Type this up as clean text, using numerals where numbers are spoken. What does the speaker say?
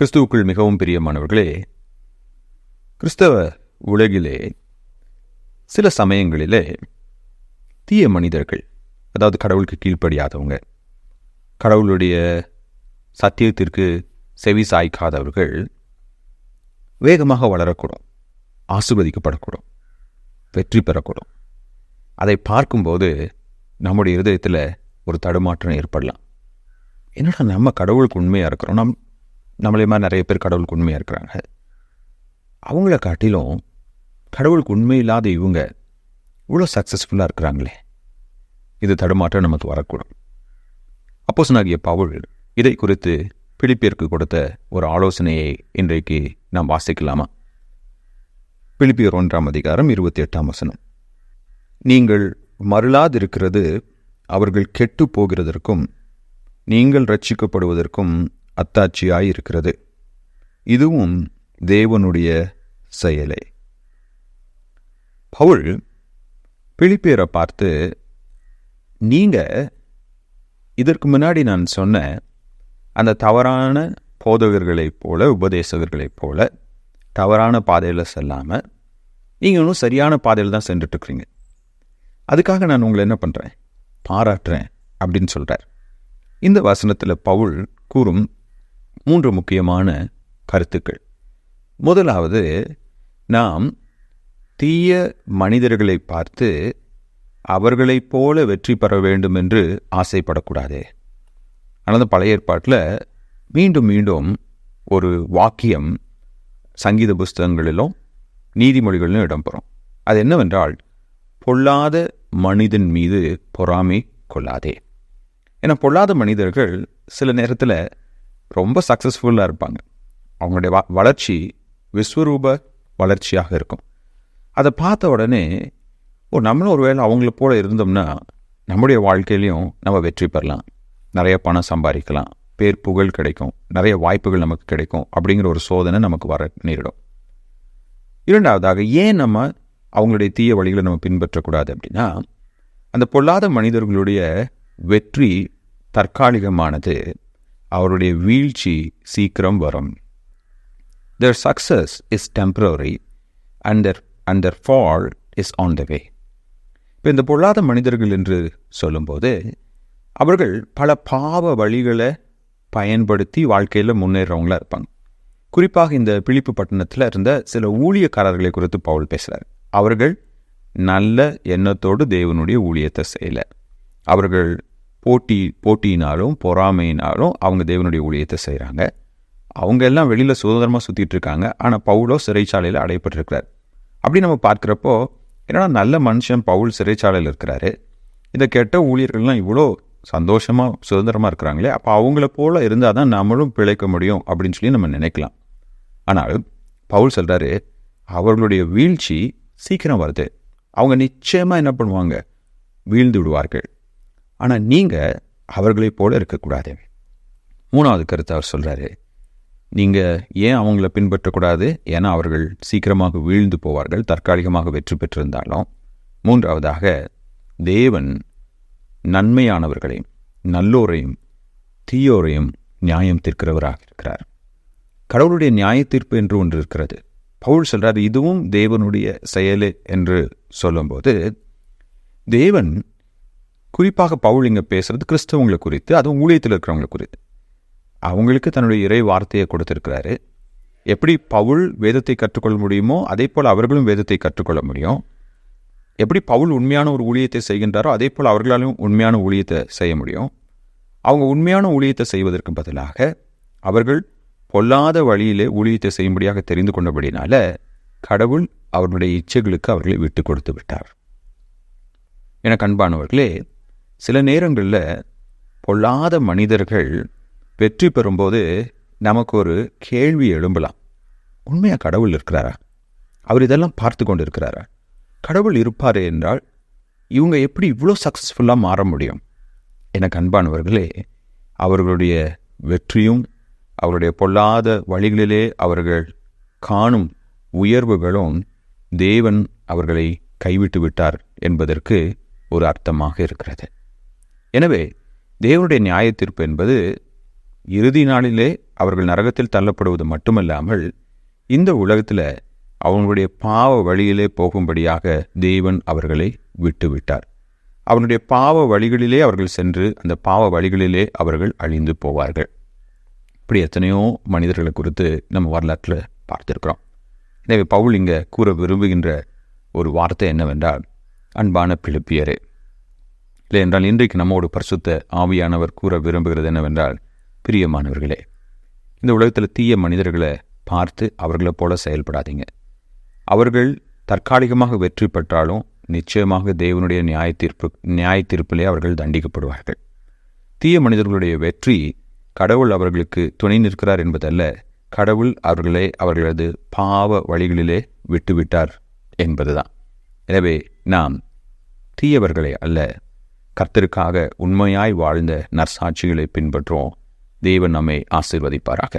கிறிஸ்துவுக்குள் மிகவும் பிரியமானவர்களே, கிறிஸ்தவ உலகிலே சில சமயங்களிலே தீய மனிதர்கள், அதாவது கடவுளுக்கு கீழ்ப்படியாதவங்க, கடவுளுடைய சத்தியத்திற்கு செவி சாய்க்காதவர்கள் வேகமாக வளரக்கூடும், ஆசீர்வதிக்கப்படக்கூடும், வெற்றி பெறக்கூடும். அதை பார்க்கும்போது நம்முடைய இருதயத்தில் ஒரு தடுமாற்றம் ஏற்படலாம். என்னடா நம்ம கடவுளுக்கு உண்மையாக இருக்கிறோம், நம்மளே மாதிரி நிறைய பேர் கடவுளுக்கு உண்மையாக இருக்கிறாங்க, அவங்கள காட்டிலும் கடவுளுக்கு உண்மை இல்லாத இவங்க இவ்வளோ சக்ஸஸ்ஃபுல்லாக இருக்கிறாங்களே, இது தடுமாற்றம் நமக்கு வரக்கூடும். அப்போஸ்தலனாகிய பவுல் இதை குறித்து பிலிப்பியருக்கு கொடுத்த ஒரு ஆலோசனையை இன்றைக்கு நாம் வாசிக்கலாமா? பிலிப்பியர் 1:28. நீங்கள் மருளாதிருக்கிறது அவர்கள் கெட்டு போகிறதற்கும் நீங்கள் ரட்சிக்கப்படுவதற்கும் அத்தாட்சியாய் இருக்கிறது. இதுவும் தேவனுடைய செயலே. பவுல் பிலிப்பியரை பார்த்து, நீங்க இதற்கு முன்னாடி நான் சொன்ன அந்த தவறான போதகர்களைப் போல, உபதேசகர்களைப் போல தவறான பாதையில் செல்லாமல் நீங்கள் இன்னும் சரியான பாதையில் தான் சென்றுட்டு இருக்கிறீங்க. அதுக்காக நான் உங்களை என்ன பண்ணுறேன், பாராட்டுறேன் அப்படின்னு சொல்கிறார். இந்த வசனத்தில் பவுல் கூறும் 3 முக்கியமான கருத்துக்கள். முதலாவது, நாம் தீய மனிதர்களை பார்த்து அவர்களைப் போல வெற்றி பெற வேண்டும் என்று ஆசைப்படக்கூடாது. ஆனால் பழைய ஏற்பாட்டில் மீண்டும் மீண்டும் ஒரு வாக்கியம் சங்கீத புஸ்தகங்களிலும் நீதிமொழிகளிலும் இடம்பெறும். அது என்னவென்றால், பொல்லாத மனிதன் மீது பொறாமை கொள்ளாதே. ஏன்னா பொல்லாத மனிதர்கள் சில நேரத்தில் ரொம்ப சக்ஸஸ்ஃபுல்லாக இருப்பாங்க. அவங்களுடைய வளர்ச்சி விஸ்வரூப வளர்ச்சியாக இருக்கும். அதை பார்த்த உடனே நம்மளும் ஒருவேளை அவங்கள போல இருந்தோம்னா நம்முடைய வாழ்க்கையிலையும் நம்ம வெற்றி பெறலாம், நிறைய பணம் சம்பாதிக்கலாம், பேர் புகழ் கிடைக்கும், நிறைய வாய்ப்புகள் நமக்கு கிடைக்கும் அப்படிங்கிற ஒரு சோதனை நமக்கு வர நேரிடும். இரண்டாவதாக, ஏன் நம்ம அவங்களுடைய தீய வழிகளை நம்ம பின்பற்றக்கூடாது அப்படின்னா, அந்த பொல்லாத மனிதர்களுடைய வெற்றி தற்காலிகமானது, அவருடைய வீழ்ச்சி சீக்கிரம் வரும். Their success is temporary and their fall is on the way. இப்போ இந்த பொல்லாத மனிதர்கள் என்று சொல்லும்போது அவர்கள் பல பாவ வழிகளை பயன்படுத்தி வாழ்க்கையில் முன்னேறவங்களா இருப்பாங்க. குறிப்பாக இந்த பிலிப்பு பட்டணத்தில் இருந்த சில ஊழியக்காரர்களை குறித்து பவுல் பேசுகிறார். அவர்கள் நல்ல எண்ணத்தோடு தேவனுடைய ஊழியத்தை செய்யலை. அவர்கள் போட்டியினாலும் பொறாமையினாலும் அவங்க தேவனுடைய ஊழியத்தை செய்கிறாங்க. அவங்க எல்லாம் வெளியில் சுதந்திரமாக சுற்றிட்டு இருக்காங்க. ஆனால் பவுலோ சிறைச்சாலையில் அடைப்பட்டிருக்கிறார். அப்படி நம்ம பார்க்குறப்போ, என்னன்னா நல்ல மனுஷன் பவுல் சிறைச்சாலையில் இருக்கிறாரு, இந்த கெட்ட ஊழியர்கள்லாம் இவ்வளோ சந்தோஷமாக சுதந்திரமாக இருக்கிறாங்களே, அப்போ அவங்கள போல இருந்தால் தான் நம்மளும் பிழைக்க முடியும் அப்படின்னு சொல்லி நம்ம நினைக்கலாம். ஆனால் பவுல் சொல்கிறாரு, அவர்களுடைய வீழ்ச்சி சீக்கிரம் வருது, அவங்க நிச்சயமாக என்ன பண்ணுவாங்க, வீழ்ந்து விடுவார்கள். ஆனால் நீங்கள் அவர்களைப் போல இருக்கக்கூடாது. மூணாவது கருத்து அவர் சொல்கிறாரு, நீங்கள் ஏன் அவங்கள பின்பற்றக்கூடாது, ஏன்னா அவர்கள் சீக்கிரமாக வீழ்ந்து போவார்கள், தற்காலிகமாக வெற்றி பெற்றிருந்தாலும். மூன்றாவதாக, தேவன் நன்மையானவர்களையும் நல்லோரையும் தீயோரையும் நியாயம் தீர்க்கிறவராக இருக்கிறார். கடவுளுடைய நியாய தீர்ப்பு என்று ஒன்று இருக்கிறது. பவுல் சொல்கிறார், இதுவும் தேவனுடைய செயலே என்று சொல்லும்போது, தேவன் குறிப்பாக பவுல் இங்கே பேசுகிறது கிறிஸ்தவங்களை குறித்து, அதுவும் ஊழியத்தில் இருக்கிறவங்களை குறித்து. அவங்களுக்கு தன்னுடைய இறை வார்த்தையை கொடுத்திருக்கிறாரு. எப்படி பவுல் வேதத்தை கற்றுக்கொள்ள முடியுமோ அதே போல் அவர்களும் வேதத்தை கற்றுக்கொள்ள முடியும். எப்படி பவுல் உண்மையான ஒரு ஊழியத்தை செய்கின்றாரோ அதே போல் அவர்களாலும் உண்மையான ஊழியத்தை செய்ய முடியும். அவங்க உண்மையான ஊழியத்தை செய்வதற்கு பதிலாக அவர்கள் பொல்லாத வழியிலே ஊழியத்தை செய்யும்படியாக தெரிந்து கொண்டபடினால கடவுள் அவர்களுடைய இச்சைகளுக்கு அவர்களை விட்டு கொடுத்து விட்டார். எனக்கு அன்பானவர்களே, சில நேரங்களில் பொல்லாத மனிதர்கள் வெற்றி பெறும்போது நமக்கு ஒரு கேள்வி எழும்பலாம். உண்மையாக கடவுள் இருக்கிறாரா? அவர் இதெல்லாம் பார்த்து கொண்டு இருக்கிறாரா? கடவுள் இருப்பார் என்றால் இவங்க எப்படி இவ்வளோ சக்ஸஸ்ஃபுல்லாக மாற முடியும்? எனக்கு அன்பானவர்களே, அவர்களுடைய வெற்றியும் அவருடைய பொல்லாத வழிகளிலே அவர்கள் காணும் உயர்வுகளும் தேவன் அவர்களை கைவிட்டு விட்டார் என்பதற்கு ஒரு அர்த்தமாக இருக்கிறது. எனவே தேவனுடைய நியாய தீர்ப்பு என்பது இறுதி நாளிலே அவர்கள் நரகத்தில் தள்ளப்படுவது மட்டுமல்லாமல் இந்த உலகத்தில் அவனுடைய பாவ வழியிலே போகும்படியாக தேவன் அவர்களை விட்டுவிட்டார். அவனுடைய பாவ வழிகளிலே அவர்கள் சென்று அந்த பாவ வழிகளிலே அவர்கள் அழிந்து போவார்கள். இப்படி எத்தனையோ மனிதர்களை குறித்து நம்ம வரலாற்றில் பார்த்துருக்கிறோம். எனவே பவுல் இங்கே கூற விரும்புகின்ற ஒரு வார்த்தை என்னவென்றால், அன்பான பிலிப்பியரே, இல்லை என்றால் இன்றைக்கு நம்மோடு பரிசுத்த ஆவியானவர் கூற விரும்புகிறது என்னவென்றால், பிரியமானவர்களே, இந்த உலகத்தில் தீய மனிதர்களை பார்த்து அவர்களைப் போல செயல்படாதீங்க. அவர்கள் தற்காலிகமாக வெற்றி பெற்றாலும் நிச்சயமாக தேவனுடைய நியாய தீர்ப்பிலே அவர்கள் தண்டிக்கப்படுவார்கள். தீய மனிதர்களுடைய வெற்றி கடவுள் அவர்களுக்கு துணை நிற்கிறார் என்பதல்ல, கடவுள் அவர்களது பாவ வழிகளிலே விட்டுவிட்டார் என்பதுதான். எனவே நாம் தீயவர்களை அல்ல, கர்த்தருக்காக உண்மையாய் வாழ்ந்த நற்சாட்சிகளை பின்பற்றுவோம். தேவன் நம்மை ஆசீர்வதிப்பாராக.